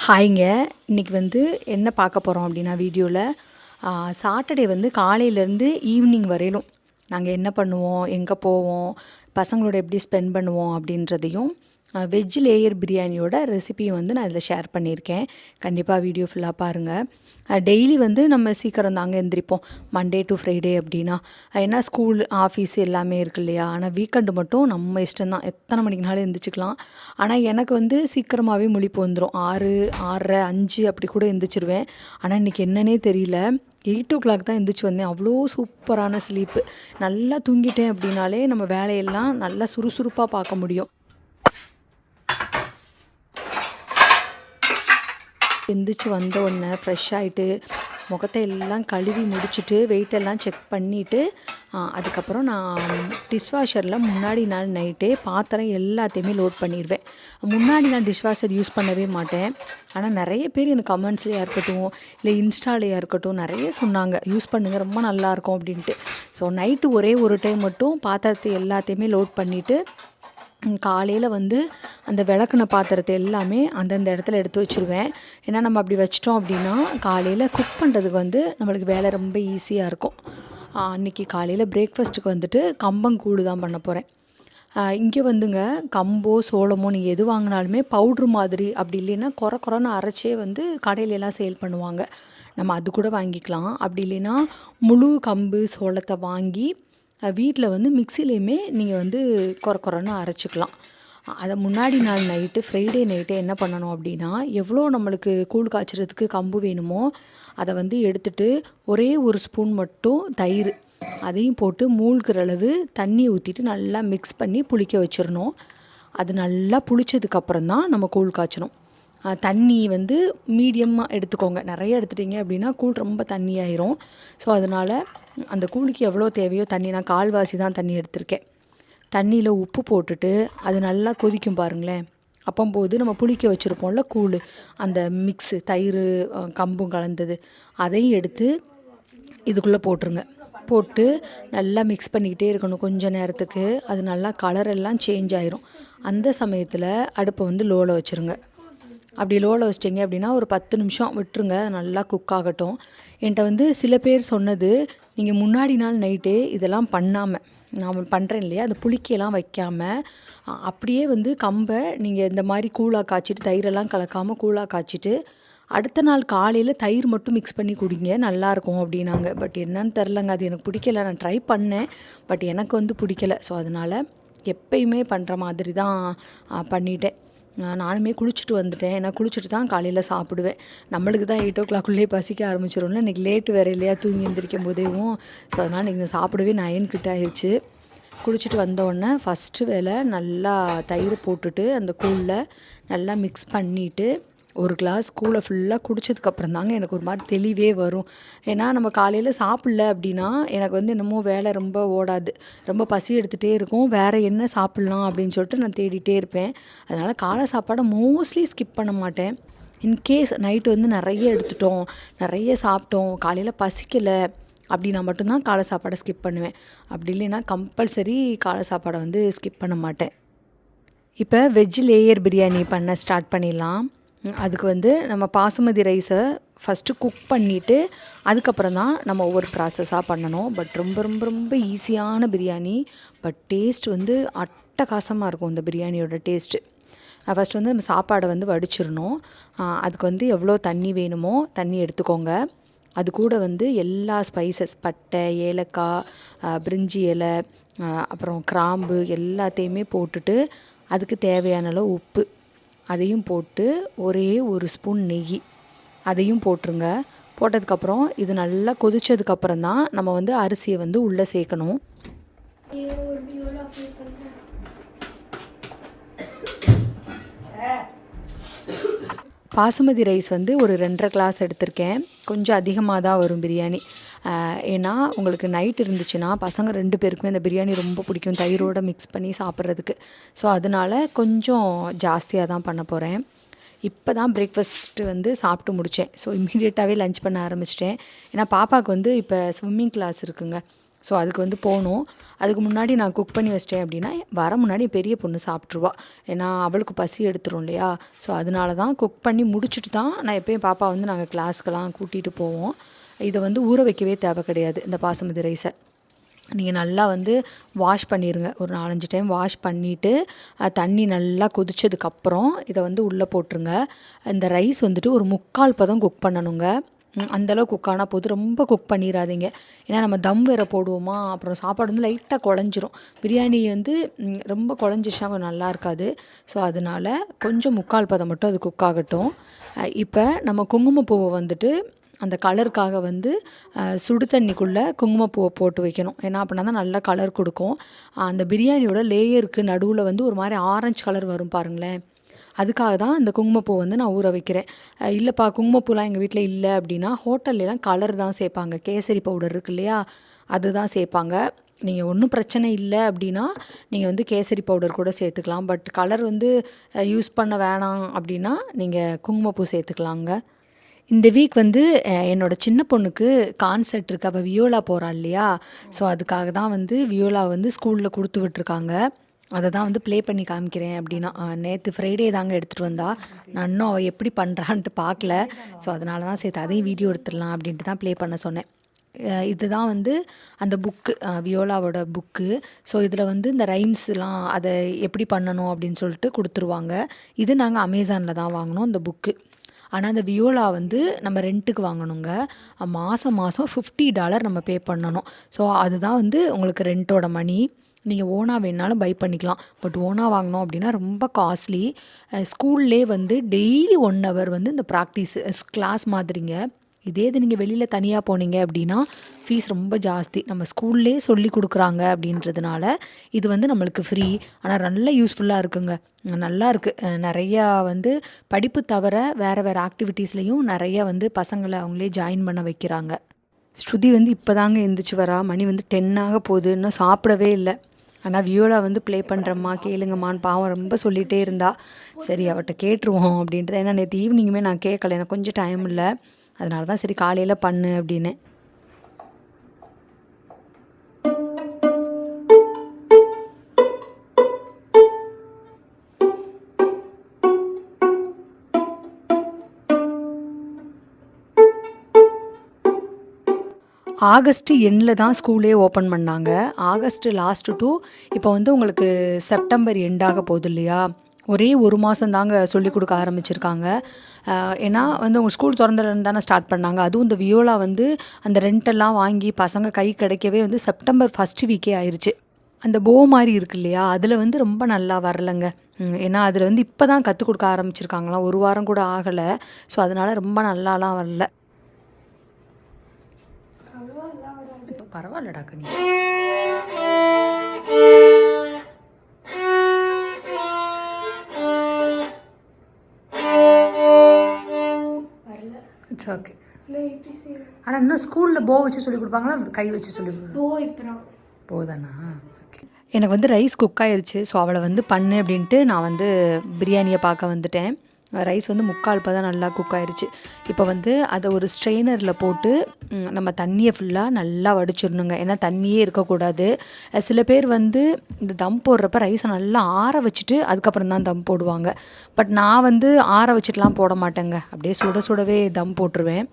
ஹாய்ங்க. இன்றைக்கி என்ன பார்க்க போகிறோம் அப்படின்னா வீடியோவில் சாட்டர்டே காலையிலேருந்து ஈவினிங் வரையிலும் நாங்கள் என்ன பண்ணுவோம், எங்கே போவோம், பசங்களோட எப்படி ஸ்பெண்ட் பண்ணுவோம் அப்படின்றதையும் வெஜ் லேயர் பிரியாணியோட ரெசிபியும் நான் இதில் ஷேர் பண்ணியிருக்கேன். கண்டிப்பாக வீடியோ ஃபுல்லாக பாருங்கள். டெய்லி நம்ம சீக்கிரம் தாங்க எந்திரிப்போம், மண்டே டு ஃப்ரைடே அப்படின்னா. ஏன்னா ஸ்கூல் ஆஃபீஸ் எல்லாமே இருக்கு இல்லையா. ஆனால் வீக்கெண்டு மட்டும் நம்ம இஷ்டம்தான், எத்தனை மணிக்குனாலும் எந்திரிச்சிக்கலாம். ஆனால் எனக்கு சீக்கிரமாகவே முழிப்பு வந்துடும். 6, 6:30, 5 அப்படி கூட எந்திரிச்சிருவேன். ஆனால் இன்றைக்கி என்னன்னே தெரியல, 8 தான் எந்திரிச்சு வந்தேன். அவ்வளோ சூப்பரான ஸ்லீப்பு. நல்லா தூங்கிட்டேன் அப்படின்னாலே நம்ம வேலையெல்லாம் நல்லா சுறுசுறுப்பாக பார்க்க முடியும். எந்திரிச்சு வந்த உடனே ஃப்ரெஷ் ஆகிட்டு முகத்தை எல்லாம் கழுவி முடிச்சுட்டு வெயிட்டெல்லாம் செக் பண்ணிவிட்டு அதுக்கப்புறம் நான் டிஷ்வாஷரில் முன்னாடி நாள் நைட்டே பாத்திரம் எல்லாத்தையுமே லோட் பண்ணிடுவேன். முன்னாடி நான் டிஷ்வாஷர் யூஸ் பண்ணவே மாட்டேன். ஆனால் நிறைய பேர் எனக்கு கமெண்ட்ஸ்லேயே இருக்கட்டும், இல்லை இன்ஸ்டாலேயே இருக்கட்டும் நிறைய சொன்னாங்க, யூஸ் பண்ணுங்கள் ரொம்ப நல்லாயிருக்கும் அப்படின்ட்டு. ஸோ நைட்டு ஒரே ஒரு டைம் மட்டும் பாத்திரத்தை எல்லாத்தையுமே லோட் பண்ணிவிட்டு காலையில் அந்த விளக்குன பாத்திரத்தை எல்லாமே அந்தந்த இடத்துல எடுத்து வச்சுருவேன். ஏன்னா நம்ம அப்படி வச்சிட்டோம் அப்படின்னா காலையில் குக் பண்ணுறதுக்கு நம்மளுக்கு வேலை ரொம்ப ஈஸியாக இருக்கும். அன்றைக்கி காலையில் பிரேக்ஃபாஸ்ட்டுக்கு கம்பங்கூழு தான் பண்ண போகிறேன். இங்கே கம்போ சோளமோ நீங்கள் எது வாங்கினாலுமே பவுட்ரு மாதிரி, அப்படி இல்லைன்னா குறைன்னு அரைச்சே கடையிலெல்லாம் சேல் பண்ணுவாங்க. நம்ம அது கூட வாங்கிக்கலாம். அப்படி இல்லைன்னா முழு கம்பு சோளத்தை வாங்கி வீட்டில் மிக்சிலையுமே நீங்கள் குறைன்னு அரைச்சிக்கலாம். அதை முன்னாடி நாள் நைட்டு ஃப்ரைடே நைட்டே என்ன பண்ணணும் அப்படின்னா, எவ்வளோ நம்மளுக்கு கூழ் காய்ச்சறதுக்கு கம்பு வேணுமோ அதை எடுத்துகிட்டு ஒரே ஒரு ஸ்பூன் மட்டும் தயிர் அதையும் போட்டு மூழ்கிற அளவு தண்ணி ஊற்றிட்டு நல்லா மிக்ஸ் பண்ணி புளிக்க வச்சிடணும். அது நல்லா புளிச்சதுக்கப்புறம் தான் நம்ம கூழ் காய்ச்சணும். தண்ணி மீடியமாக எடுத்துக்கோங்க. நிறைய எடுத்துட்டிங்க அப்படின்னா கூழ் ரொம்ப தண்ணி ஆயிரும். ஸோ அதனால் அந்த கூழுக்கு எவ்வளோ தேவையோ தண்ணி, நான் கால்வாசி தான் தண்ணி எடுத்திருக்கேன். தண்ணியில் உப்பு போட்டுட்டு அது நல்லா கொதிக்கும் பாருங்களேன். அப்போது நம்ம புளிக்க வச்சுருப்போம்ல கூழ், அந்த மிக்ஸு தயிர் கம்பும் கலந்தது அதையும் எடுத்து இதுக்குள்ளே போட்டுருங்க. போட்டு நல்லா மிக்ஸ் பண்ணிக்கிட்டே இருக்கணும் கொஞ்சம் நேரத்துக்கு. அது நல்லா கலரெல்லாம் சேஞ்ச் ஆயிரும். அந்த சமயத்தில் அடுப்பை லோவில் வச்சுருங்க. அப்படி லோவில் வச்சிட்டிங்க அப்படின்னா ஒரு 10 நிமிஷம் விட்டுருங்க, நல்லா குக் ஆகட்டும். என்கிட்ட சில பேர் சொன்னது, நீங்கள் முன்னாடி நாள் நைட்டே இதெல்லாம் பண்ணாமல், நான் பண்ணுறேன் இல்லையா, அந்த புளிக்கையெல்லாம் வைக்காமல் அப்படியே கம்பை நீங்கள் இந்த மாதிரி கூழாக காய்ச்சிட்டு தயிரெல்லாம் கலக்காமல் கூழாக காய்ச்சிட்டு அடுத்த நாள் காலையில் தயிர் மட்டும் மிக்ஸ் பண்ணி குடிங்க, நல்லாயிருக்கும் அப்படின்னாங்க. பட் என்னன்னு தெரிலங்க, அது எனக்கு பிடிக்கல. நான் ட்ரை பண்ணேன், பட் எனக்கு பிடிக்கல. ஸோ அதனால் எப்பயுமே பண்ணுற மாதிரி தான் பண்ணிட்டேன். நானுமே குளிச்சுட்டு வந்துட்டேன். ஏன்னா குளிச்சுட்டு தான் காலையில் சாப்பிடுவேன். நம்மளுக்கு தான் 8 பசிக்க ஆரம்பிச்சிடும்ல. இன்றைக்கி லேட்டு வேறு இல்லையா, தூங்கி எந்திரிக்கும் போதேவும். ஸோ அதனால் இன்றைக்கி நான் சாப்பிடவே 9 கிட்ட ஆயிடுச்சு. குளிச்சுட்டு வந்தோடனே ஃபஸ்ட்டு வேலை நல்லா தயிர் போட்டுட்டு அந்த கூழில் நல்லா மிக்ஸ் பண்ணிவிட்டு ஒரு கிளாஸ் கூழை ஃபுல்லாக குடித்ததுக்கப்புறம் தாங்க எனக்கு ஒரு மாதிரி தெளிவே வரும். ஏன்னா நம்ம காலையில் சாப்பிட்ல அப்படின்னா எனக்கு என்னமோ வேலை ரொம்ப ஓடாது, ரொம்ப பசி எடுத்துகிட்டே இருக்கும். வேறு என்ன சாப்பிட்லாம் அப்படின்னு சொல்லிட்டு நான் தேடிகிட்டே இருப்பேன். அதனால் காலை சாப்பாடை மோஸ்ட்லி ஸ்கிப் பண்ண மாட்டேன். இன்கேஸ் நைட்டு நிறைய எடுத்துட்டோம், நிறைய சாப்பிட்டோம், காலையில் பசிக்கலை அப்படின்னா மட்டும்தான் காலை சாப்பாடை ஸ்கிப் பண்ணுவேன். அப்படி இல்லைன்னா கம்பல்சரி காலை சாப்பாடை ஸ்கிப் பண்ண மாட்டேன். இப்போ வெஜ் லேயர் பிரியாணி பண்ண ஸ்டார்ட் பண்ணிடலாம். அதுக்கு நம்ம பாசுமதி ரைஸை ஃபஸ்ட்டு குக் பண்ணிவிட்டு அதுக்கப்புறம் தான் நம்ம ஒவ்வொரு ப்ராசஸாக பண்ணணும். பட் ரொம்ப ரொம்ப ரொம்ப ஈஸியான பிரியாணி. பட் டேஸ்ட் அட்டகாசமாக இருக்கும் இந்த பிரியாணியோட டேஸ்ட்டு. ஃபஸ்ட்டு நம்ம சாப்பாடை வடிச்சிடணும். அதுக்கு எவ்வளோ தண்ணி வேணுமோ தண்ணி எடுத்துக்கோங்க. அது கூட எல்லா ஸ்பைசஸ், பட்டை, ஏலக்காய், பிரிஞ்சி இலை, அப்புறம் கிராம்பு எல்லாத்தையுமே போட்டுட்டு அதுக்கு தேவையான அளவு உப்பு அதையும் போட்டு ஒரே ஒரு ஸ்பூன் நெய் அதையும் போட்டுருங்க. போட்டதுக்கப்புறம் இது நல்லா கொதித்ததுக்கப்புறம் தான் நம்ம அரிசியை உள்ளே சேர்க்கணும். பாசுமதி ரைஸ் ஒரு 2.5 கிளாஸ் எடுத்திருக்கேன். கொஞ்சம் அதிகமாக தான் வரும் பிரியாணி. ஏன்னா உங்களுக்கு நைட் இருந்துச்சுன்னா பசங்க 2 பேருக்குமே இந்த பிரியாணி ரொம்ப பிடிக்கும், தயிரோடு மிக்ஸ் பண்ணி சாப்பிட்றதுக்கு. ஸோ அதனால் கொஞ்சம் ஜாஸ்தியாக தான் பண்ண போகிறேன். இப்போ தான் பிரேக்ஃபாஸ்ட்டு சாப்பிட்டு முடித்தேன். ஸோ இம்மீடியட்டாகவே லஞ்ச் பண்ண ஆரம்பிச்சிட்டேன். ஏன்னா பாப்பாவுக்கு இப்போ ஸ்விம்மிங் கிளாஸ் இருக்குங்க. ஸோ அதுக்கு வந்து போகணும். அதுக்கு முன்னாடி நான் குக் பண்ணி வச்சிட்டேன் அப்படின்னா வர முன்னாடி பெரிய பொண்ணு சாப்பிட்ருவா. ஏன்னா அவளுக்கு பசி எடுத்துரும் இல்லையா. ஸோ அதனால தான் குக் பண்ணி முடிச்சுட்டு தான் நான் எப்போயும் பாப்பா வந்து நாங்கள் கிளாஸ்க்கெல்லாம் கூட்டிகிட்டு போவோம். இதை வந்து ஊற வைக்கவே தேவை கிடையாது. இந்த பாசுமதி ரைஸை நீங்கள் நல்லா வந்து வாஷ் பண்ணிடுங்க. ஒரு 4-5 டைம் வாஷ் பண்ணிவிட்டு தண்ணி நல்லா கொதிச்சதுக்கப்புறம் இதை வந்து உள்ளே போட்டுருங்க. இந்த ரைஸ் வந்துட்டு ஒரு 3/4 பதம் குக் பண்ணணுங்க. அந்தளவு குக் ஆனால் போது, ரொம்ப குக் பண்ணிடாதீங்க. ஏன்னா நம்ம தம் வேறு போடுவோமா, அப்புறம் சாப்பாடு வந்து லைட்டாக குழஞ்சிரும். பிரியாணி வந்து ரொம்ப குழஞ்சிச்சா கொஞ்சம் நல்லா இருக்காது. ஸோ அதனால் கொஞ்சம் 3/4 பதம் மட்டும் அது குக் ஆகட்டும். இப்போ நம்ம குங்குமப்பூவை வந்துட்டு அந்த கலருக்காக வந்து சுடு தண்ணிக்குள்ளே குங்குமப்பூவை போட்டு வைக்கணும். ஏன்னா அப்படின்னா தான் நல்லா கலர் கொடுக்கும். அந்த பிரியாணியோட லேயருக்கு நடுவில் வந்து ஒரு மாதிரி ஆரஞ்சு கலர் வரும் பாருங்களேன். அதுக்காக தான் இந்த குங்குமப்பூ வந்து நான் ஊற வைக்கிறேன். இல்லைப்பா குங்குமப்பூலாம் எங்கள் வீட்டில் இல்லை அப்படின்னா ஹோட்டல்லாம் கலர் தான் சேர்ப்பாங்க. கேசரி பவுடர் இருக்கு இல்லையா, அதுதான் சேர்ப்பாங்க. நீங்கள் ஒன்றும் பிரச்சனை இல்லை அப்படின்னா நீங்கள் வந்து கேசரி பவுடர் கூட சேர்த்துக்கலாம். பட் கலர் வந்து யூஸ் பண்ண வேணாம் அப்படின்னா நீங்கள் குங்குமப்பூ சேர்த்துக்கலாங்க. இந்த வீக் வந்து என்னோடய சின்ன பொண்ணுக்கு கான்சர்ட் இருக்குது. அவள் வியோலா போகிறாள் இல்லையா. ஸோ அதுக்காக தான் வந்து வியோலா வந்து ஸ்கூலில் கொடுத்து விட்ருக்காங்க. அதை தான் வந்து ப்ளே பண்ணி காமிக்கிறேன் அப்படின்னா. நேற்று ஃப்ரைடே தாங்க எடுத்துகிட்டு வந்தா. நான் இன்னும் அவள் எப்படி பண்ணுறான்ட்டு பார்க்கல. ஸோ அதனால தான் சேர்த்து அதையும் வீடியோ எடுத்துடலாம் அப்படின்ட்டு தான் ப்ளே பண்ண சொன்னேன். இதுதான் வந்து அந்த புக்கு, வியோலாவோட புக்கு. ஸோ இதில் வந்து இந்த ரைம்ஸ்லாம் அதை எப்படி பண்ணணும் அப்படின்னு சொல்லிட்டு கொடுத்துருவாங்க. இது நாங்கள் அமேசானில் தான் வாங்கினோம் இந்த புக்கு. ஆனால் அந்த வியோலா வந்து நம்ம ரெண்ட்டுக்கு வாங்கணுங்க. மாதம் $50 நம்ம பே பண்ணணும். ஸோ அதுதான் வந்து உங்களுக்கு ரெண்ட்டோட மணி. நீங்கள் ஓனாக வேணாலும் பை பண்ணிக்கலாம். பட் ஓனாக வாங்கினோம் அப்படின்னா ரொம்ப காஸ்ட்லி. ஸ்கூல்லே வந்து டெய்லி 1 hour வந்து இந்த ப்ராக்டிஸ் கிளாஸ் மாதிரிங்க. இதே இது நீங்கள் வெளியில் தனியாக போனீங்க அப்படின்னா ஃபீஸ் ரொம்ப ஜாஸ்தி. நம்ம ஸ்கூல்லே சொல்லி கொடுக்குறாங்க அப்படின்றதுனால இது வந்து நம்மளுக்கு ஃப்ரீ. ஆனால் நல்ல யூஸ்ஃபுல்லாக இருக்குங்க. நல்லா இருக்குது. நிறையா வந்து படிப்பு தவிர வேறு ஆக்டிவிட்டீஸ்லேயும் நிறையா வந்து பசங்களை அவங்களே ஜாயின் பண்ண வைக்கிறாங்க. ஸ்ருதி வந்து இப்போ தாங்க எழுந்திரிச்சு வரா. மணி வந்து 10 ஆக போகுது. இன்னும் சாப்பிடவே இல்லை. ஆனால் வியோலா வந்து ப்ளே பண்ணுறம்மா கேளுங்கம்மான்னு பாவம் ரொம்ப சொல்லிகிட்டே இருந்தா. சரி அவட்ட கேட்டுருவோம் அப்படின்ட்டு. ஏன்னா நேற்று ஈவினிங்குமே நான் கேட்கல, எனக்கு கொஞ்சம் டைம் இல்லை. அதனால தான் சரி காலையில் பண்ணு அப்படின்னு. ஆகஸ்ட் எண்டில் தான் ஸ்கூலே ஓப்பன் பண்ணாங்க. ஆகஸ்ட் லாஸ்ட்டு டு இப்போ வந்து உங்களுக்கு செப்டம்பர் எண்டாக போகுது இல்லையா. ஒரே 1 மாதம் தாங்க சொல்லிக் கொடுக்க ஆரம்பிச்சிருக்காங்க. ஏன்னா வந்து உங்கள் ஸ்கூல் திறந்துலேருந்து தானே ஸ்டார்ட் பண்ணாங்க. அதுவும் இந்த வியோலா வந்து அந்த ரெண்டெல்லாம் வாங்கி பசங்க கை கிடைக்கவே வந்து செப்டம்பர் 1st வீக்கே ஆயிடுச்சு. அந்த போ மாதிரி இருக்கு இல்லையா, அதில் வந்து ரொம்ப நல்லா வரலைங்க. ஏன்னா அதில் வந்து இப்போ தான் கற்றுக் கொடுக்க ஆரம்பிச்சிருக்காங்களாம். 1 வாரம் கூட ஆகலை. ஸோ அதனால் ரொம்ப நல்லாலாம் வரல. இப்போ பரவாயில்லடா கனி. It's okay. ஆனால் இன்னும் ஸ்கூலில் போ வச்சு சொல்லி கொடுப்பாங்களா, கை வச்சு சொல்லி கொடுப்பாங்க? போ தானா? ஓகே. எனக்கு வந்து ரைஸ் குக் ஆயிடுச்சு. ஸோ அவளை வந்து பண்ணு அப்படின்ட்டு நான் வந்து பிரியாணியை பார்க்க வந்துட்டேன். ரைஸ் வந்து 3/4 பதம் நல்லா குக் ஆயிடுச்சு. இப்போ வந்து அதை ஒரு ஸ்ட்ரெயினரில் போட்டு நம்ம தண்ணியை ஃபுல்லாக நல்லா வடிச்சிடணுங்க. ஏன்னா தண்ணியே இருக்கக்கூடாது. சில பேர் வந்து இந்த தம் போடுறப்ப ரைஸை நல்லா ஆற வச்சுட்டு அதுக்கப்புறம் தான் தம் போடுவாங்க. பட் நான் வந்து ஆற வச்சுட்டுலாம் போட மாட்டேங்க. அப்படியே சுட சுடவே தம் போட்டுருவேன்.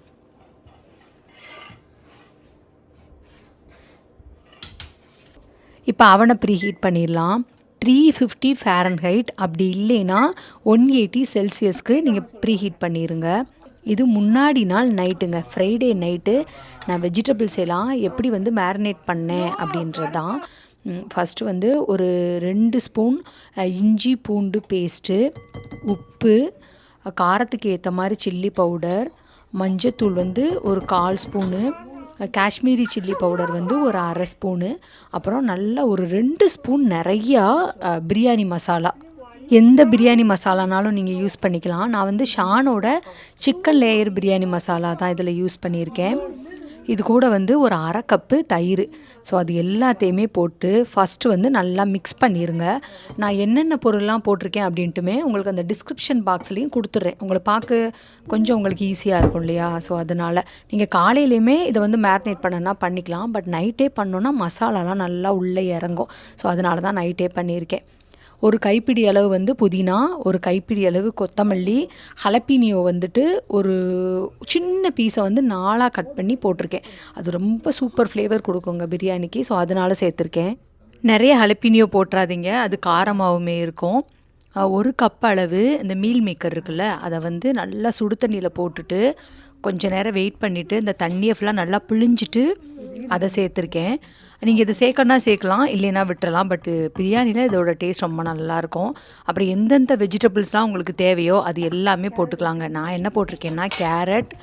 இப்போ அவனை ப்ரீ ஹீட் பண்ணிடலாம். 350 Fahrenheit, அப்படி இல்லைன்னா 180 செல்சியஸ்க்கு நீங்கள் ப்ரீ ஹீட் பண்ணிடுங்க. இது முன்னாடி நாள் நைட்டுங்க, ஃப்ரைடே நைட்டு நான் வெஜிடபிள்ஸ் எல்லாம் எப்படி வந்து மேரினேட் பண்ணேன் அப்படின்றது தான். ஃபஸ்ட்டு வந்து ஒரு 2 ஸ்பூன் இஞ்சி பூண்டு பேஸ்ட்டு, உப்பு, காரத்துக்கு ஏற்ற மாதிரி சில்லி பவுடர், மஞ்சத்தூள் வந்து ஒரு 1/4 ஸ்பூனு, காஷ்மீரி சில்லி பவுடர் வந்து ஒரு 1/2 ஸ்பூனு, அப்புறம் நல்லா ஒரு 2 ஸ்பூன் நிறையா பிரியாணி மசாலா. எந்த பிரியாணி மசாலானாலும் நீங்கள் யூஸ் பண்ணிக்கலாம். நான் வந்து ஷானோட சிக்கன் லேயர் பிரியாணி மசாலா தான் இதில் யூஸ் பண்ணியிருக்கேன். இது கூட வந்து ஒரு அரை கப்பு தயிர். ஸோ அது எல்லாத்தையுமே போட்டு ஃபஸ்ட்டு வந்து நல்லா மிக்ஸ் பண்ணிடுங்க. நான் என்னென்ன பொருள்லாம் போட்டிருக்கேன் அப்படின்ட்டுமே உங்களுக்கு அந்த டிஸ்கிரிப்ஷன் பாக்ஸ்லேயும் கொடுத்துட்றேன். உங்களை பார்க்க கொஞ்சம் உங்களுக்கு ஈஸியாக இருக்கும் இல்லையா? ஸோ அதனால் நீங்கள் காலையிலையுமே இதை வந்து மேரினேட் பண்ணனா பண்ணிக்கலாம். பட் நைட்டே பண்ணோன்னா மசாலாலாம் நல்லா உள்ளே இறங்கும். ஸோ அதனால தான் நைட்டே பண்ணியிருக்கேன். ஒரு கைப்பிடி அளவு வந்து புதினா, ஒரு கைப்பிடி அளவு கொத்தமல்லி, ஹலப்பீனியோ வந்துட்டு ஒரு சின்ன பீஸை வந்து 4ஆக கட் பண்ணி போட்டிருக்கேன். அது ரொம்ப சூப்பர் ஃப்ளேவர் கொடுக்குங்க பிரியாணிக்கு. ஸோ அதனால் சேர்த்துருக்கேன். நிறைய ஹலப்பீனியோ போட்டுறாதீங்க, அது காரமாகவுமே இருக்கும். ஒரு கப் அளவு இந்த மீல் மேக்கர் இருக்குல்ல, அதை வந்து நல்லா சுடு தண்ணியில் போட்டுட்டு கொஞ்சம் நேரம் வெயிட் பண்ணிவிட்டு இந்த தண்ணியை ஃபுல்லாக நல்லா பிழிஞ்சிட்டு அதை சேர்த்துருக்கேன். நீங்கள் இதை சேர்க்கணுன்னா சேர்க்கலாம், இல்லைன்னா விட்டுறலாம். பட்டு பிரியாணியில் இதோட டேஸ்ட் ரொம்ப நல்லாயிருக்கும். அப்புறம் எந்தெந்த வெஜிடபிள்ஸ்லாம் உங்களுக்கு தேவையோ அது எல்லாமே போட்டுக்கலாங்க. நான் என்ன போட்டிருக்கேன்னா கேரட்,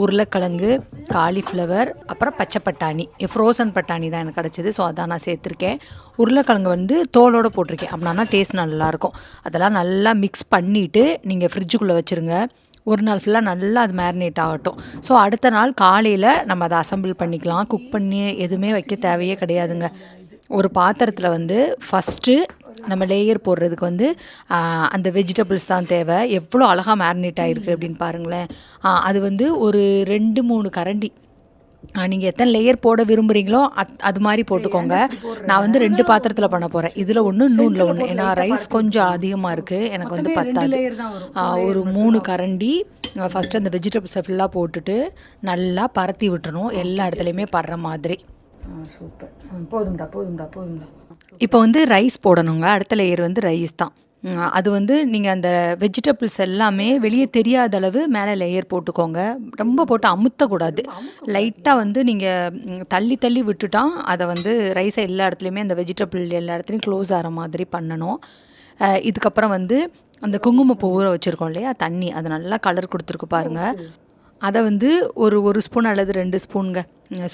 உருளைக்கிழங்கு, காலிஃப்ளவர், அப்புறம் பச்சை பட்டாணி, ஃப்ரோசன் பட்டாணி தான் எனக்கு கிடச்சிது. ஸோ அதான் நான் சேர்த்துருக்கேன். உருளைக்கிழங்கு வந்து தோலோடு போட்டிருக்கேன், அப்படின்னா தான் டேஸ்ட் நல்லாயிருக்கும். அதெல்லாம் நல்லா மிக்ஸ் பண்ணிவிட்டு நீங்கள் ஃப்ரிட்ஜுக்குள்ளே வச்சுருங்க. ஒரு நாள் ஃபுல்லாக நல்லா அது மேரினேட் ஆகட்டும். ஸோ அடுத்த நாள் காலையில் நம்ம அதை அசம்பிள் பண்ணிக்கலாம். குக் பண்ணி எதுவுமே வைக்க தேவையே கிடையாதுங்க. ஒரு பாத்திரத்தில் வந்து ஃபஸ்ட்டு நம்ம லேயர் போடுறதுக்கு வந்து அந்த வெஜிடபிள்ஸ் தான் தேவை. எவ்வளோ அழகாக மேரினேட் ஆகிருக்கு அப்படின்னு பாருங்களேன். அது வந்து ஒரு 2-3 கரண்டி, நீங்கள் எத்தனை லேயர் போட விரும்புகிறீங்களோ அது மாதிரி போட்டுக்கோங்க. நான் வந்து 2 பாத்திரத்தில் பண்ண போகிறேன். இதில் ஒன்று, இன்னொன்றில் ஒன்று. ஏன்னா ரைஸ் கொஞ்சம் அதிகமாக இருக்குது, எனக்கு வந்து பத்தாது. ஒரு 3 கரண்டி ஃபஸ்ட்டு அந்த வெஜிடபிள்ஸை ஃபுல்லாக போட்டுட்டு நல்லா பரத்தி விட்டுறணும், எல்லா இடத்துலையுமே படுற மாதிரி. சூப்பர், போதும்டா. இப்போ வந்து ரைஸ் போடணுங்க. அடுத்த லேயர் வந்து ரைஸ் தான். அது வந்து நீங்கள் அந்த வெஜிடபிள்ஸ் எல்லாமே வெளியே தெரியாத அளவு மேலே லேயர் போட்டுக்கோங்க. ரொம்ப போட்டு அமுத்தக்கூடாது. லைட்டாக வந்து நீங்கள் தள்ளி விட்டுட்டா அதை வந்து ரைஸை எல்லா இடத்துலையுமே அந்த வெஜிடபிள் எல்லா இடத்துலையும் க்ளோஸ் ஆகிற மாதிரி பண்ணணும். இதுக்கப்புறம் வந்து அந்த குங்குமப்பூ ஊற வச்சுருக்கோம் இல்லையா, தண்ணி, அது நல்லா கலர் கொடுத்துருக்கு பாருங்கள். அதை வந்து ஒரு ஸ்பூன் அல்லது 2 ஸ்பூனுங்க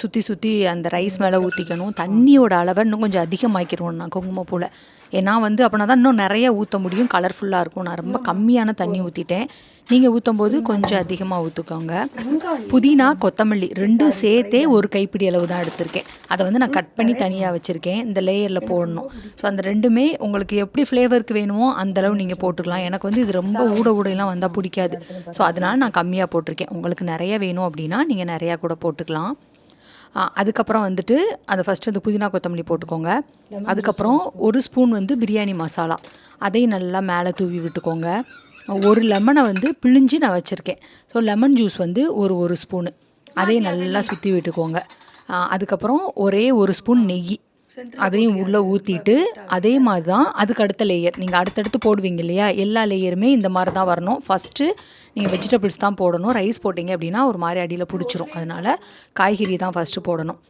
சுற்றி அந்த ரைஸ் மேலே ஊற்றிக்கணும். தண்ணியோட அளவை இன்னும் கொஞ்சம் அதிகமாக்கிடுவோம் நான் குங்குமப்பூவில். ஏன்னா வந்து அப்படின்னா தான் இன்னும் நிறைய ஊற்ற முடியும், கலர்ஃபுல்லாக இருக்கும். நான் ரொம்ப கம்மியான தண்ணி ஊற்றிட்டேன். நீங்கள் ஊற்றும் போது கொஞ்சம் அதிகமாக ஊற்றிக்கோங்க. புதினா, கொத்தமல்லி 2 சேர்த்தே ஒரு கைப்பிடி அளவு தான் எடுத்திருக்கேன். அதை வந்து நான் கட் பண்ணி தனியாக வச்சுருக்கேன். இந்த லேயரில் போடணும். ஸோ அந்த 2மே உங்களுக்கு எப்படி ஃப்ளேவருக்கு வேணுமோ அந்தளவு நீங்கள் போட்டுக்கலாம். எனக்கு வந்து இது ரொம்ப ஊடையெல்லாம் வந்தால் பிடிக்காது. ஸோ அதனால் நான் கம்மியாக போட்டிருக்கேன். உங்களுக்கு நிறைய வேணும் அப்படின்னா நீங்கள் நிறையா கூட போட்டுக்கலாம். அதுக்கப்புறம் வந்துட்டு அதை ஃபஸ்ட்டு அந்த புதினா கொத்தமல்லி போட்டுக்கோங்க. அதுக்கப்புறம் 1 ஸ்பூன் வந்து பிரியாணி மசாலா, அதையும் நல்லா மேலே தூவி விட்டுக்கோங்க. ஒரு லெமனை வந்து பிழிஞ்சு நான் வச்சுருக்கேன். ஸோ லெமன் ஜூஸ் வந்து ஒரு ஸ்பூனு, அதையும் நல்லா சுற்றி விட்டுக்கோங்க. அதுக்கப்புறம் ஒரே 1 ஸ்பூன் நெய், அதையும் உள்ளே ஊற்றிட்டு அதே மாதிரி தான் அதுக்கு அடுத்த லேயர் நீங்கள் அடுத்தடுத்து போடுவீங்க இல்லையா, எல்லா லேயருமே இந்த மாதிரி தான் வரணும். ஃபஸ்ட்டு நீங்கள் வெஜிடபிள்ஸ் தான் போடணும். ரைஸ் போட்டிங்க அப்படின்னா ஒரு மாதிரி அடியில் பிடிச்சிரும். அதனால் காய்கறி தான் ஃபஸ்ட்டு போடணும்.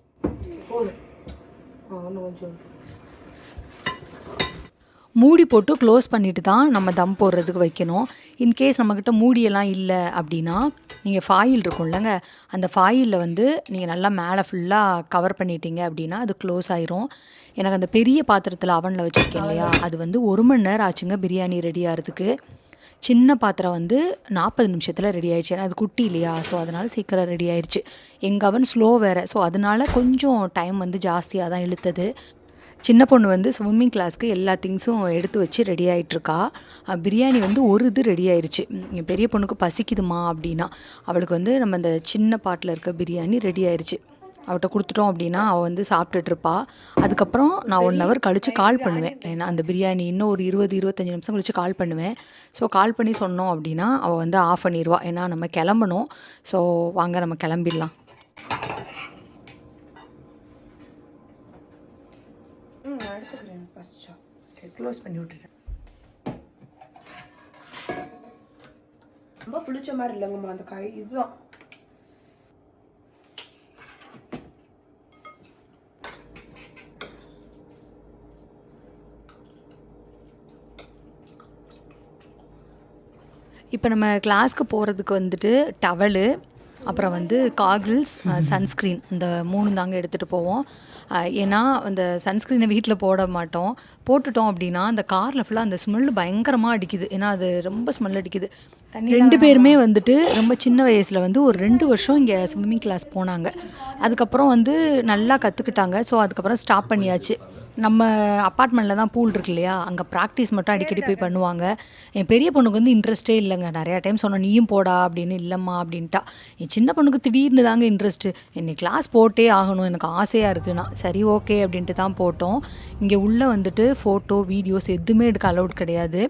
மூடி போட்டு க்ளோஸ் பண்ணிவிட்டு தான் நம்ம தம் போடுறதுக்கு வைக்கணும். இன்கேஸ் நம்மக்கிட்ட மூடியெல்லாம் இல்லை அப்படின்னா நீங்கள் ஃபாயில் இருக்கும்லங்க, அந்த ஃபாயிலில் வந்து நீங்கள் நல்லா மேலே ஃபுல்லாக கவர் பண்ணிட்டீங்க அப்படின்னா அது க்ளோஸ் ஆயிரும். எனக்கு அந்த பெரிய பாத்திரத்தில் அவனில் வச்சுருக்கேன் இல்லையா, அது வந்து 1 மணி நேரம் ஆச்சுங்க பிரியாணி ரெடி ஆகிறதுக்கு. சின்ன பாத்திரம் வந்து 40 நிமிஷத்தில் ரெடி ஆயிடுச்சு. ஏன்னா அது குட்டி இல்லையா, ஸோ அதனால் சீக்கிரம் ரெடி ஆயிடுச்சு. எங்கள் அவன் ஸ்லோ வேறு, ஸோ அதனால் கொஞ்சம் டைம் வந்து ஜாஸ்தியாக தான் இழுத்தது. சின்ன பொண்ணு வந்து ஸ்விம்மிங் கிளாஸ்க்கு எல்லா திங்ஸும் எடுத்து வச்சு ரெடி ஆகிட்டுருக்கா. பிரியாணி வந்து ஒரு இது ரெடி ஆயிடுச்சு. பெரிய பொண்ணுக்கு பசிக்குதுமா அப்படின்னா அவளுக்கு வந்து நம்ம இந்த சின்ன பாட்டில் இருக்க பிரியாணி ரெடி ஆயிடுச்சு. அவட்ட கொடுத்துட்டோம் அப்படின்னா அவள் வந்து சாப்பிட்டுட்ருப்பா. அதுக்கப்புறம் நான் 1 ஹவர் கழித்து கால் பண்ணுவேன். ஏன்னா அந்த பிரியாணி இன்னும் ஒரு 20-25 நிமிஷம் கழித்து கால் பண்ணுவேன். ஸோ கால் பண்ணி சொன்னோம் அப்படின்னா அவள் வந்து ஆஃப் பண்ணிடுவா. ஏன்னா நம்ம கிளம்பணும். ஸோ வாங்க நம்ம கிளம்பிடலாம். எடுத்துக்கிறேன் ஃபஸ்ட்டா. சரி, க்ளோஸ் பண்ணி விட்டுறேன். ரொம்ப பிடிச்ச மாதிரி இல்லைங்கம்மா அந்த காய். இதுதான் இப்போ நம்ம கிளாஸ்க்கு போகிறதுக்கு வந்துட்டு டவலு, அப்புறம் வந்து காகிள்ஸ், சன்ஸ்க்ரீன் இந்த 3 தாங்க எடுத்துகிட்டு போவோம். ஏன்னா அந்த சன்ஸ்க்ரீனை வீட்டில் போட மாட்டோம். போட்டுட்டோம் அப்படின்னா அந்த காரில் ஃபுல்லாக அந்த ஸ்மெல் பயங்கரமாக அடிக்குது. ஏன்னா அது ரொம்ப ஸ்மெல் அடிக்குது. 2 பேருமே வந்துட்டு ரொம்ப சின்ன வயசில் வந்து ஒரு 2 வருஷம் இங்கே ஸ்விம்மிங் கிளாஸ் போனாங்க. அதுக்கப்புறம் வந்து நல்லா கற்றுக்கிட்டாங்க. ஸோ அதுக்கப்புறம் ஸ்டாப் பண்ணியாச்சு. நம்ம அப்பார்ட்மெண்ட்டில் தான் பூல் இருக்கு இல்லையா, அங்கே ப்ராக்டிஸ் மட்டும் அடிக்கடி போய் பண்ணுவாங்க. என் பெரிய பொண்ணுக்கு வந்து இன்ட்ரெஸ்ட்டே இல்லைங்க. நிறையா டைம் சொன்னேன் நீயும் போடா அப்படின்னு. இல்லைம்மா அப்படின்ட்டா. என் சின்ன பொண்ணுக்கு திடீர்னு தாங்க இன்ட்ரெஸ்ட்டு. என்னை கிளாஸ் போட்டே ஆகணும், எனக்கு ஆசையாக இருக்குன்னா சரி ஓகே அப்படின்ட்டு தான் போட்டோம். இங்கே உள்ளே வந்துட்டு ஃபோட்டோ வீடியோஸ் எதுவுமே எடுக்க அலௌட் கிடையாது.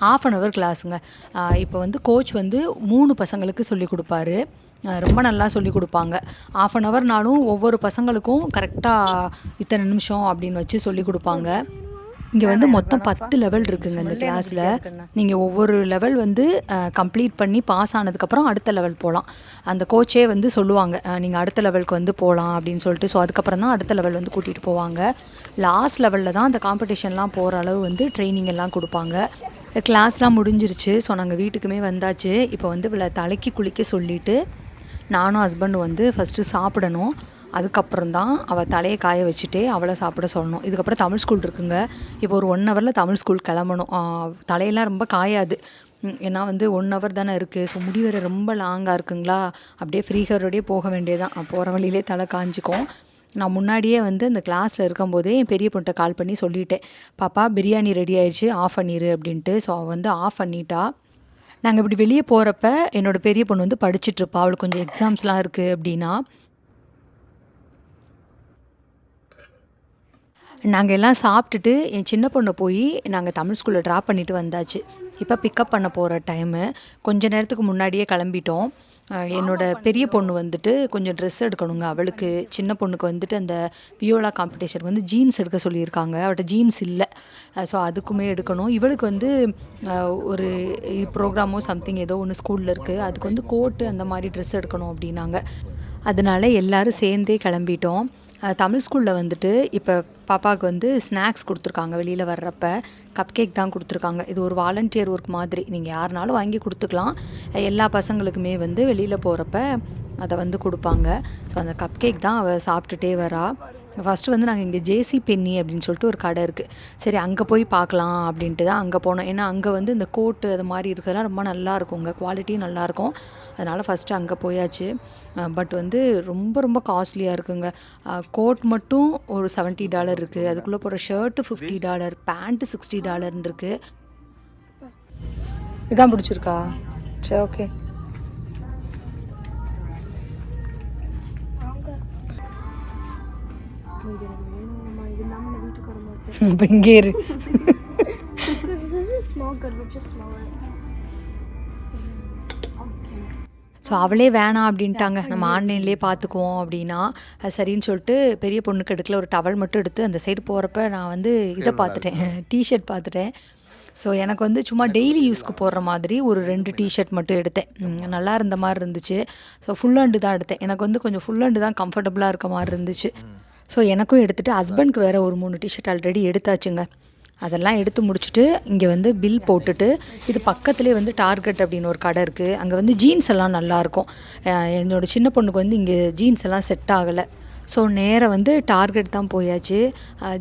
1/2 hour கிளாஸுங்க. இப்போ வந்து கோச் வந்து 3 பசங்களுக்கு சொல்லிக் கொடுப்பாரு. ரொம்ப நல்லா சொல்லிக் கொடுப்பாங்க. 1/2 hourனாலும் ஒவ்வொரு பசங்களுக்கும் கரெக்டாக இத்தனை நிமிஷம் அப்படின்னு வச்சு சொல்லிக் கொடுப்பாங்க. இங்கே வந்து மொத்தம் 10 லெவல் இருக்குங்க இந்த கிளாஸில். நீங்கள் ஒவ்வொரு லெவல் வந்து கம்ப்ளீட் பண்ணி பாஸ் ஆனதுக்கப்புறம் அடுத்த லெவல் போகலாம். அந்த கோச்சே வந்து சொல்லுவாங்க நீங்கள் அடுத்த லெவலுக்கு வந்து போகலாம் அப்படின்னு சொல்லிட்டு. ஸோ அதுக்கப்புறம் தான் அடுத்த லெவல் வந்து கூட்டிகிட்டு போவாங்க. லாஸ்ட் லெவலில் தான் அந்த காம்படிஷன்லாம் போகிற அளவு வந்து ட்ரைனிங் எல்லாம் கொடுப்பாங்க. கிளாஸ்லாம் முடிஞ்சிருச்சு. ஸோ நாங்கள் வீட்டுக்குமே வந்தாச்சு. இப்போ வந்து இவளை தலைக்கு குளிக்க சொல்லிவிட்டு நானும் ஹஸ்பண்டும் வந்து ஃபஸ்ட்டு சாப்பிடணும். அதுக்கப்புறம் தான் அவள் தலையை காய வச்சுட்டே அவளை சாப்பிட சொல்லணும். இதுக்கப்புறம் தமிழ் ஸ்கூல் இருக்குங்க. இப்போ ஒரு 1 hourல தமிழ் ஸ்கூல் கிளம்பணும். தலையெல்லாம் ரொம்ப காயாது. ஏன்னா வந்து 1 hour தானே இருக்குது. ஸோ முடி வேறு ரொம்ப லாங்காக இருக்குங்களா, அப்படியே ஃப்ரீ ஹேரோடையே போக வேண்டியதான். போகிற வழியிலே தலை காஞ்சிக்கும். நான் முன்னாடியே வந்து அந்த கிளாஸில் இருக்கும்போதே என் பெரிய பொண்ணுகிட்ட கால் பண்ணி சொல்லிட்டேன், பாப்பா பிரியாணி ரெடி ஆயிடுச்சு, ஆஃப் பண்ணிடு அப்படின்ட்டு. ஸோ அவள் வந்து ஆஃப் பண்ணிட்டா. நாங்கள் இப்படி வெளியே போகிறப்ப என்னோடய பெரிய பொண்ணு வந்து படிச்சுட்ருப்பா. அவளுக்கு கொஞ்சம் எக்ஸாம்ஸ்லாம் இருக்குது அப்படின்னா. நாங்கள் எல்லாம் சாப்பிட்டுட்டு என் சின்ன பொண்ணை போய் நாங்கள் தமிழ் ஸ்கூலில் ட்ராப் பண்ணிவிட்டு வந்தாச்சு. இப்போ பிக்கப் பண்ண போகிற டைமு. கொஞ்ச நேரத்துக்கு முன்னாடியே கிளம்பிட்டோம். என்னோடய பெரிய பொண்ணு வந்துட்டு கொஞ்சம் ட்ரெஸ் எடுக்கணுங்க. அவளுக்கு சின்ன பொண்ணுக்கு வந்துட்டு அந்த வியோலா காம்படிஷனுக்கு வந்து ஜீன்ஸ் எடுக்க சொல்லியிருக்காங்க. அவள்கிட்ட ஜீன்ஸ் இல்லை. ஸோ அதுக்குமே எடுக்கணும். இவளுக்கு வந்து ஒரு ப்ரோக்ராமோ சம்திங் ஏதோ ஒன்று ஸ்கூலில் இருக்குது. அதுக்கு வந்து கோட்டு அந்த மாதிரி ட்ரெஸ் எடுக்கணும் அப்படின்னாங்க. அதனால எல்லோரும் சேர்ந்தே கிளம்பிட்டோம். தமிழ் ஸ்கூலில் வந்துட்டு இப்போ பாப்பாவுக்கு வந்து ஸ்நாக்ஸ் கொடுத்துருக்காங்க. வெளியில் வர்றப்ப கப் கேக் தான் கொடுத்துருக்காங்க. இது ஒரு வாலண்டியர் ஒர்க் மாதிரி. நீங்கள் யாருனாலும் வாங்கி கொடுத்துக்கலாம். எல்லா பசங்களுக்குமே வந்து வெளியில் போகிறப்ப அதை வந்து கொடுப்பாங்க. ஸோ அந்த கப் கேக் தான் அவள் சாப்பிட்டுட்டே வரா. ஃபஸ்ட்டு வந்து நாங்கள் இங்கே ஜேசி பென்னி அப்படின்னு சொல்லிட்டு ஒரு கடை இருக்குது. சரி அங்கே போய் பார்க்கலாம் அப்படின்ட்டு தான் அங்கே போனோம். ஏன்னா அங்கே வந்து இந்த கோட்டு அது மாதிரி இருக்கிறதெல்லாம் ரொம்ப நல்லாயிருக்குங்க. குவாலிட்டியும் நல்லாயிருக்கும். அதனால் ஃபஸ்ட்டு அங்கே போயாச்சு. பட் வந்து ரொம்ப ரொம்ப காஸ்ட்லியாக இருக்குங்க. கோட் மட்டும் ஒரு $70 இருக்குது. அதுக்குள்ளே போகிற ஷர்ட்டு $50, பேண்ட்டு $60 இருக்குது. இதான் பிடிச்சிருக்கா? சரி ஓகே. இப்போ இங்கே இரு. ஸோ அவளே வேணாம் அப்படின்ட்டாங்க. நம்ம ஆன்லைன்லேயே பார்த்துக்குவோம் அப்படின்னா சரின்னு சொல்லிட்டு பெரிய பொண்ணுக்கு எடுக்கல. ஒரு டவல் மட்டும் எடுத்து அந்த சைடு போகிறப்ப நான் வந்து இதை பார்த்துட்டேன், டிஷர்ட் பார்த்துட்டேன். ஸோ எனக்கு வந்து சும்மா டெய்லி யூஸ்க்கு போடுற மாதிரி ஒரு 2 டிஷர்ட் மட்டும் எடுத்தேன். நல்லா இருந்த மாதிரி இருந்துச்சு. ஸோ ஃபுல் ஹேண்டு தான் எடுத்தேன். எனக்கு வந்து கொஞ்சம் ஃபுல் ஹேண்டு தான் கம்ஃபர்டபுளாக இருக்க மாதிரி இருந்துச்சு. ஸோ எனக்கும் எடுத்துகிட்டு ஹஸ்பண்ட்க்கு வேறு ஒரு 3 டிஷர்ட் ஆல்ரெடி எடுத்தாச்சுங்க. அதெல்லாம் எடுத்து முடிச்சுட்டு இங்கே வந்து பில் போட்டுட்டு, இது பக்கத்துலேயே வந்து டார்கெட் அப்படின்னு ஒரு கடை இருக்குது. அங்கே வந்து ஜீன்ஸ் எல்லாம் நல்லாயிருக்கும். என்னோடய சின்ன பொண்ணுக்கு வந்து இங்கே ஜீன்ஸ் எல்லாம் செட் ஆகலை. ஸோ நேராக வந்து டார்கெட் தான் போயாச்சு.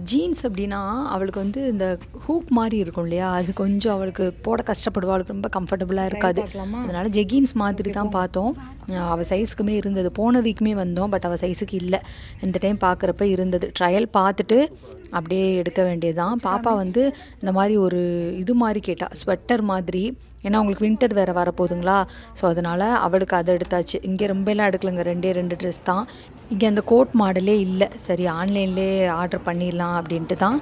ஜீன்ஸ் அப்படின்னா அவளுக்கு வந்து இந்த ஹூக் மாதிரி இருக்கும் இல்லையா, அது கொஞ்சம் அவளுக்கு போட கஷ்டப்படுவா. அவளுக்கு ரொம்ப கம்ஃபர்டபுளாக இருக்காது. அதனால் ஜெகின்ஸ் மாதிரி தான் பார்த்தோம். அவள் சைஸுக்குமே இருந்தது. போன வீக்குமே வந்தோம், பட் அவள் சைஸுக்கு இல்லை. இந்த டைம் பார்க்குறப்ப இருந்தது. ட்ரையல் பார்த்துட்டு அப்படியே எடுக்க வேண்டியதுதான். பாப்பா வந்து இந்த மாதிரி ஒரு இது மாதிரி கேட்டால், ஸ்வெட்டர் மாதிரி. ஏன்னா அவங்களுக்கு வின்டர் வேறு வரப்போகுதுங்களா. ஸோ அதனால் அவளுக்கு அதை எடுத்தாச்சு. இங்கே ரொம்பலாம் எடுக்கலைங்க, 2 ட்ரெஸ் தான். இங்கே அந்த கோட் மாடலே இல்லை. சரி ஆன்லைன்லேயே ஆர்டர் பண்ணிடலாம் அப்படின்ட்டு தான்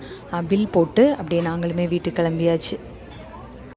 பில் போட்டு அப்படியே நாங்களுமே வீட்டுக்கு கிளம்பியாச்சு.